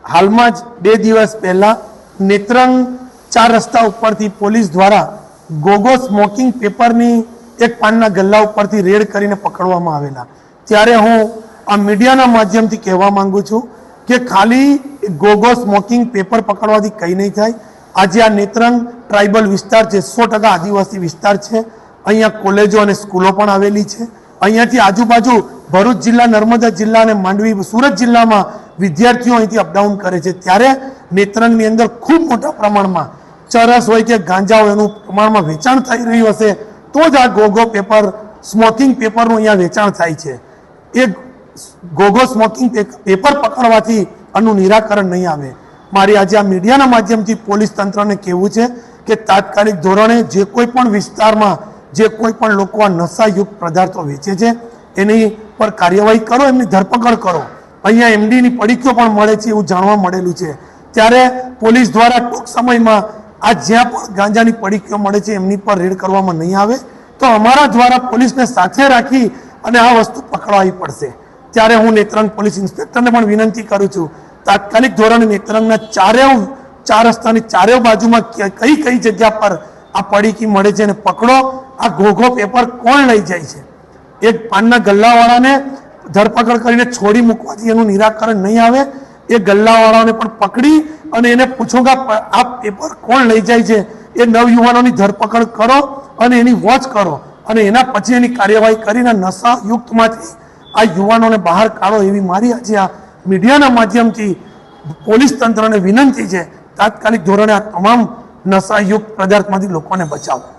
હાલમાં જ 2 દિવસ પહેલા નેત્રંગ 4 રસ્તા ઉપરથી પોલીસ દ્વારા ગોગો સ્મોકિંગ પેપરની એક પાનના ગલ્લા ઉપરથી રેડ કરીને પકડવામાં આવેલા। ત્યારે હું આ મીડિયાના માધ્યમથી કહેવા માંગુ છું કે ખાલી ગોગો સ્મોકિંગ પેપર પકડવાથી કંઈ નહીં થાય। આજે આ નેત્રંગ ટ્રાઇબલ વિસ્તાર છે, 100% આદિવાસી વિસ્તાર છે। અહીંયા કોલેજો અને સ્કૂલો પણ આવેલી છે। અહીંયાથી આજુબાજુ ભરૂચ જિલ્લા, નર્મદા જિલ્લા અને માંડવી, સુરત જિલ્લામાં વિદ્યાર્થીઓ અહીંથી અપડાઉન કરે છે। ત્યારે નેત્રંગની અંદર ખૂબ મોટા પ્રમાણમાં ચરસ હોય કે ગાંજા હોય એનું પ્રમાણમાં વેચાણ થઈ રહ્યું હશે તો જ આ ગોગો પેપર, સ્મોકિંગ પેપરનું અહીંયા વેચાણ થાય છે। એ ગોગો સ્મોકિંગ પેપર પકડવાથી આનું નિરાકરણ નહીં આવે। મારી આજે આ મીડિયાના માધ્યમથી પોલીસ તંત્રને કહેવું છે કે તાત્કાલિક ધોરણે જે કોઈ પણ વિસ્તારમાં જે કોઈ પણ લોકો આ નશાયુક્ત પદાર્થો વેચે છે એની પર કાર્યવાહી કરો, એમની ધરપકડ કરો। અહીંયા એમડીની પડીકીઓ પણ મળે છે એવું જાણવા મળેલું છે। ત્યારે પોલીસ દ્વારા ટૂંક સમયમાં આ જ્યાં પણ ગાંજાની પડીકીઓ મળે છે એમની પર રેડ કરવામાં નહીં આવે તો અમારા દ્વારા પોલીસને સાથે રાખી અને આ વસ્તુ પકડવી પડશે। ત્યારે હું નેત્રંગ પોલીસ ઇન્સ્પેક્ટરને પણ વિનંતી કરું છું, તાત્કાલિક ધોરણે નેત્રંગના 4 રસ્તાની 4 બાજુમાં કઈ કઈ જગ્યા પર આ પડીકી મળે છે અને પકડો। આ ગોગો પેપર કોણ લઈ જાય છે? એક પાનના ગલ્લાવાળાને ધરપકડ કરીને છોડી મૂકવાથી એનું નિરાકરણ નહીં આવે। એ ગલ્લાવાળાને પણ પકડી અને એને પૂછો કે આ પેપર કોણ લઈ જાય છે। એ નવયુવાનોની ધરપકડ કરો અને એની વોચ કરો અને એના પછી એની કાર્યવાહી કરીને નશાયુક્તમાંથી આ યુવાનોને બહાર કાઢો એવી મારી આજે આ મીડિયાના માધ્યમથી પોલીસ તંત્રને વિનંતી છે। તાત્કાલિક ધોરણે આ તમામ નશાયુક્ત પદાર્થમાંથી લોકોને બચાવો।